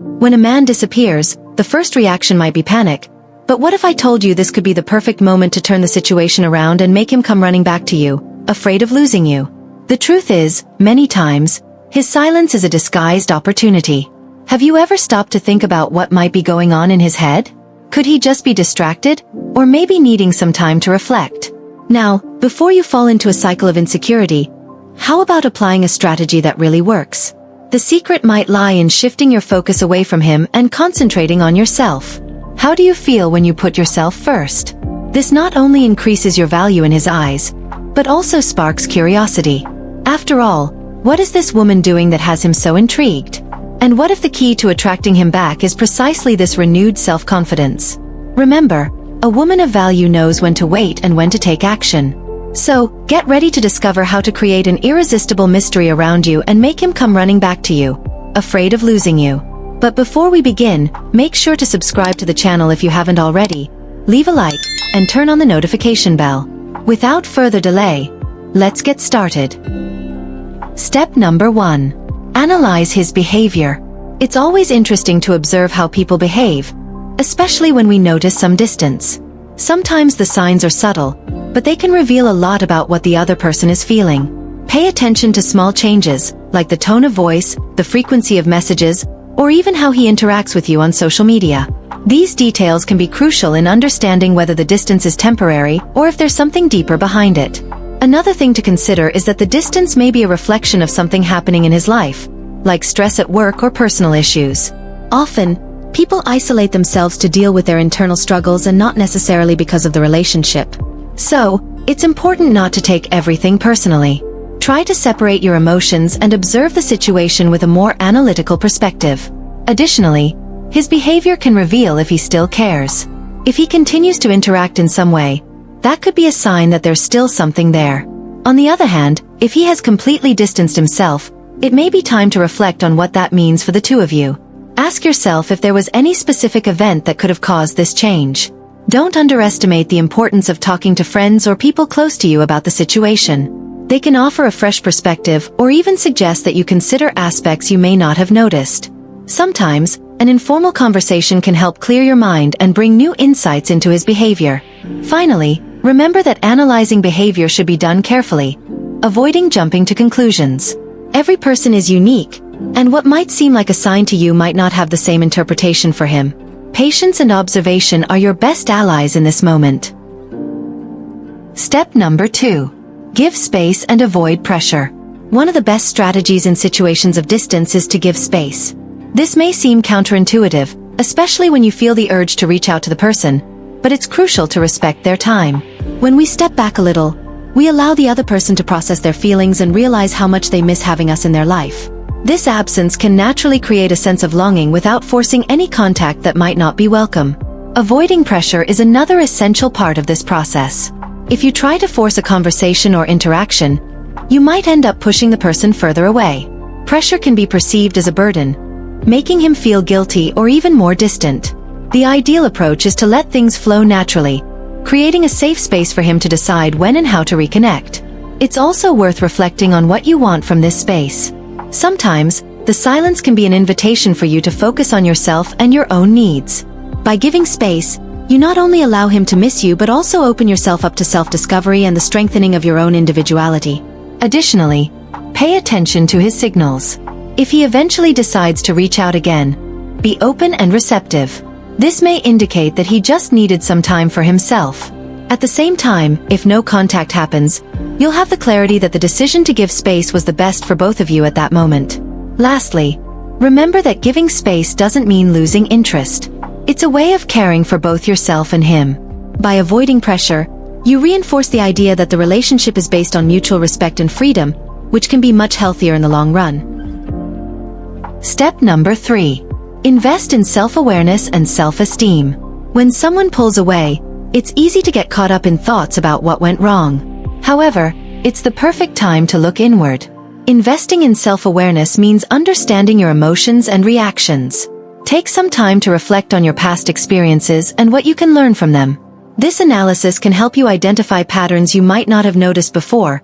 When a man disappears, the first reaction might be panic. But what if I told you this could be the perfect moment to turn the situation around and make him come running back to you, afraid of losing you? The truth is, many times, his silence is a disguised opportunity. Have you ever stopped to think about what might be going on in his head? Could he just be distracted, or maybe needing some time to reflect? Now, before you fall into a cycle of insecurity, how about applying a strategy that really works? The secret might lie in shifting your focus away from him and concentrating on yourself. How do you feel when you put yourself first? This not only increases your value in his eyes, but also sparks curiosity. After all, what is this woman doing that has him so intrigued? And what if the key to attracting him back is precisely this renewed self-confidence? Remember, a woman of value knows when to wait and when to take action. So, get ready to discover how to create an irresistible mystery around you and make him come running back to you, afraid of losing you. But before we begin, make sure to subscribe to the channel if you haven't already, leave a like, and turn on the notification bell. Without further delay, let's get started. Step number 1. Analyze his behavior. It's always interesting to observe how people behave, especially when we notice some distance. Sometimes the signs are subtle, but they can reveal a lot about what the other person is feeling. Pay attention to small changes, like the tone of voice, the frequency of messages, or even how he interacts with you on social media. These details can be crucial in understanding whether the distance is temporary or if there's something deeper behind it. Another thing to consider is that the distance may be a reflection of something happening in his life, like stress at work or personal issues. Often, people isolate themselves to deal with their internal struggles and not necessarily because of the relationship. So, it's important not to take everything personally. Try to separate your emotions and observe the situation with a more analytical perspective. Additionally, his behavior can reveal if he still cares. If he continues to interact in some way, that could be a sign that there's still something there. On the other hand, if he has completely distanced himself, it may be time to reflect on what that means for the two of you. Ask yourself if there was any specific event that could have caused this change. Don't underestimate the importance of talking to friends or people close to you about the situation. They can offer a fresh perspective or even suggest that you consider aspects you may not have noticed. Sometimes, an informal conversation can help clear your mind and bring new insights into his behavior. Finally, remember that analyzing behavior should be done carefully, avoiding jumping to conclusions. Every person is unique, and what might seem like a sign to you might not have the same interpretation for him. Patience and observation are your best allies in this moment. Step number 2. Give space and avoid pressure. One of the best strategies in situations of distance is to give space. This may seem counterintuitive, especially when you feel the urge to reach out to the person, but it's crucial to respect their time. When we step back a little, we allow the other person to process their feelings and realize how much they miss having us in their life. This absence can naturally create a sense of longing without forcing any contact that might not be welcome. Avoiding pressure is another essential part of this process. If you try to force a conversation or interaction, you might end up pushing the person further away. Pressure can be perceived as a burden, making him feel guilty or even more distant. The ideal approach is to let things flow naturally, creating a safe space for him to decide when and how to reconnect. It's also worth reflecting on what you want from this space. Sometimes, the silence can be an invitation for you to focus on yourself and your own needs. By giving space, you not only allow him to miss you but also open yourself up to self-discovery and the strengthening of your own individuality. Additionally, pay attention to his signals. If he eventually decides to reach out again, be open and receptive. This may indicate that he just needed some time for himself. At the same time, if no contact happens, you'll have the clarity that the decision to give space was the best for both of you at that moment. Lastly, remember that giving space doesn't mean losing interest. It's a way of caring for both yourself and him. By avoiding pressure, you reinforce the idea that the relationship is based on mutual respect and freedom, which can be much healthier in the long run. Step number 3. Invest in self-awareness and self-esteem. When someone pulls away, it's easy to get caught up in thoughts about what went wrong. However, it's the perfect time to look inward. Investing in self-awareness means understanding your emotions and reactions. Take some time to reflect on your past experiences and what you can learn from them. This analysis can help you identify patterns you might not have noticed before,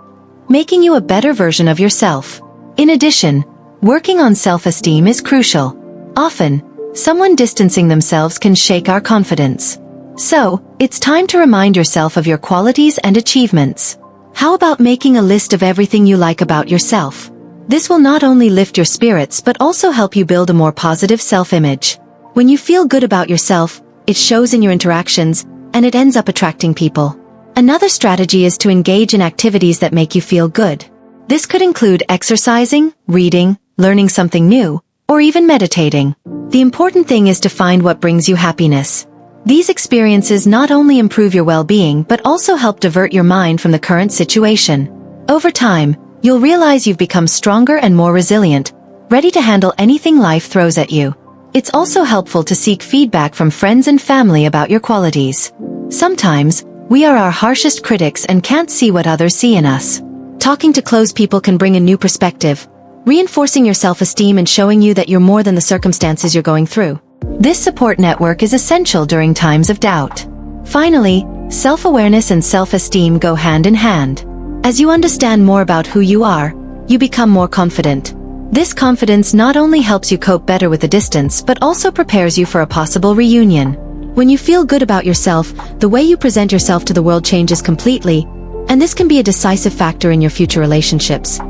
making you a better version of yourself. In addition, working on self-esteem is crucial. Often, someone distancing themselves can shake our confidence. So, it's time to remind yourself of your qualities and achievements. How about making a list of everything you like about yourself? This will not only lift your spirits but also help you build a more positive self-image. When you feel good about yourself, it shows in your interactions, and it ends up attracting people. Another strategy is to engage in activities that make you feel good. This could include exercising, reading, learning something new, or even meditating. The important thing is to find what brings you happiness. These experiences not only improve your well-being but also help divert your mind from the current situation. Over time, you'll realize you've become stronger and more resilient, ready to handle anything life throws at you. It's also helpful to seek feedback from friends and family about your qualities. Sometimes, we are our harshest critics and can't see what others see in us. Talking to close people can bring a new perspective, reinforcing your self-esteem and showing you that you're more than the circumstances you're going through. This support network is essential during times of doubt. Finally, self-awareness and self-esteem go hand in hand. As you understand more about who you are, you become more confident. This confidence not only helps you cope better with the distance but also prepares you for a possible reunion. When you feel good about yourself, the way you present yourself to the world changes completely, and this can be a decisive factor in your future relationships.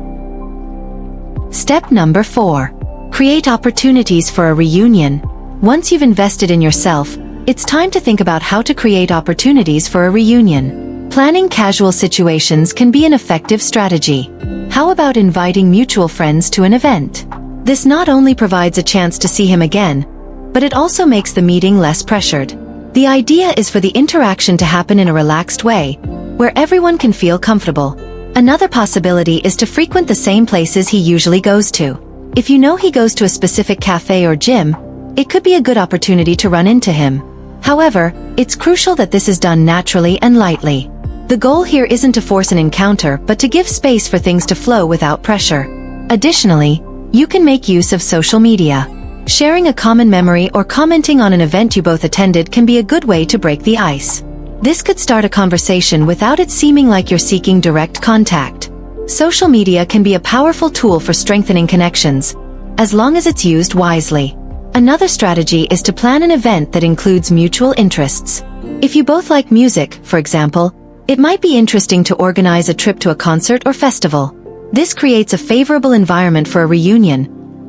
Step number 4. Create opportunities for a reunion. Once you've invested in yourself, it's time to think about how to create opportunities for a reunion. Planning casual situations can be an effective strategy. How about inviting mutual friends to an event? This not only provides a chance to see him again, but it also makes the meeting less pressured. The idea is for the interaction to happen in a relaxed way, where everyone can feel comfortable. Another possibility is to frequent the same places he usually goes to. If you know he goes to a specific cafe or gym, it could be a good opportunity to run into him. However, it's crucial that this is done naturally and lightly. The goal here isn't to force an encounter but to give space for things to flow without pressure. Additionally, you can make use of social media. Sharing a common memory or commenting on an event you both attended can be a good way to break the ice. This could start a conversation without it seeming like you're seeking direct contact. Social media can be a powerful tool for strengthening connections, as long as it's used wisely. Another strategy is to plan an event that includes mutual interests. If you both like music, for example, it might be interesting to organize a trip to a concert or festival. This creates a favorable environment for a reunion,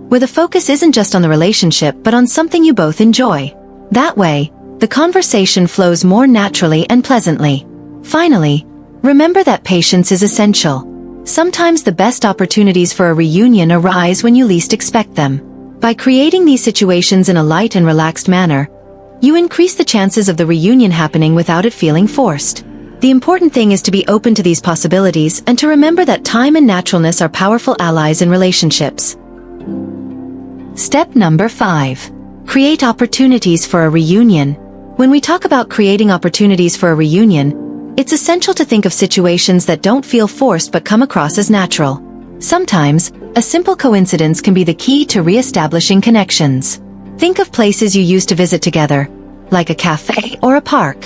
where the focus isn't just on the relationship but on something you both enjoy. That way, the conversation flows more naturally and pleasantly. Finally, remember that patience is essential. Sometimes the best opportunities for a reunion arise when you least expect them. By creating these situations in a light and relaxed manner, you increase the chances of the reunion happening without it feeling forced. The important thing is to be open to these possibilities and to remember that time and naturalness are powerful allies in relationships. Step number 5. Create opportunities for a reunion. When we talk about creating opportunities for a reunion, it's essential to think of situations that don't feel forced but come across as natural. Sometimes, a simple coincidence can be the key to re-establishing connections. Think of places you used to visit together, like a cafe or a park.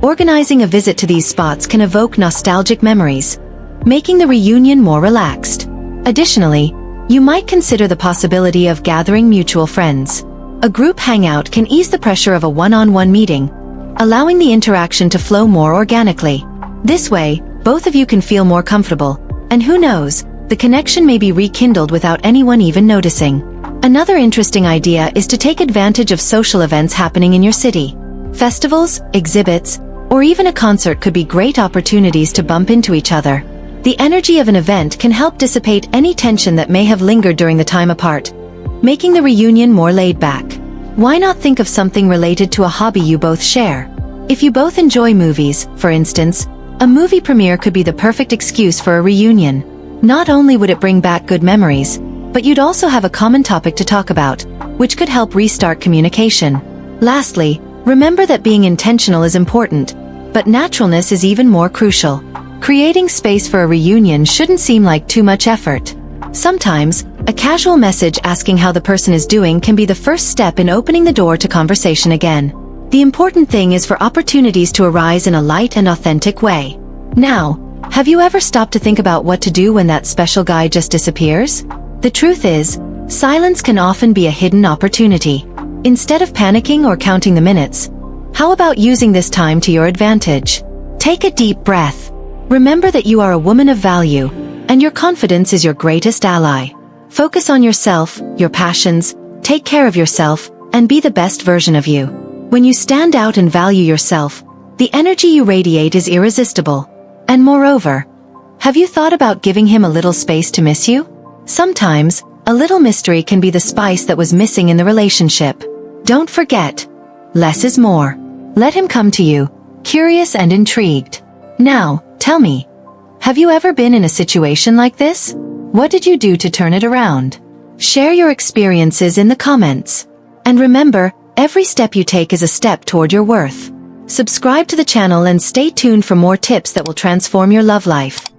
Organizing a visit to these spots can evoke nostalgic memories, making the reunion more relaxed. Additionally, you might consider the possibility of gathering mutual friends. A group hangout can ease the pressure of a one-on-one meeting, allowing the interaction to flow more organically. This way, both of you can feel more comfortable, and who knows, the connection may be rekindled without anyone even noticing. Another interesting idea is to take advantage of social events happening in your city. Festivals, exhibits, or even a concert could be great opportunities to bump into each other. The energy of an event can help dissipate any tension that may have lingered during the time apart, making the reunion more laid back. Why not think of something related to a hobby you both share? If you both enjoy movies, for instance, a movie premiere could be the perfect excuse for a reunion. Not only would it bring back good memories, but you'd also have a common topic to talk about, which could help restart communication. Lastly, remember that being intentional is important, but naturalness is even more crucial. Creating space for a reunion shouldn't seem like too much effort. Sometimes, a casual message asking how the person is doing can be the first step in opening the door to conversation again. The important thing is for opportunities to arise in a light and authentic way. Now, have you ever stopped to think about what to do when that special guy just disappears? The truth is, Silence can often be a hidden opportunity. Instead of panicking or counting the minutes, how about using this time to your advantage? Take a deep breath. Remember that you are a woman of value, and your confidence is your greatest ally. Focus on yourself, your passions, take care of yourself, and be the best version of you. When you stand out and value yourself, the energy you radiate is irresistible. And moreover, have you thought about giving him a little space to miss you? Sometimes, a little mystery can be the spice that was missing in the relationship. Don't forget, less is more. Let him come to you, curious and intrigued. Now, tell me, have you ever been in a situation like this? What did you do to turn it around? Share your experiences in the comments. And remember, every step you take is a step toward your worth. Subscribe to the channel and stay tuned for more tips that will transform your love life.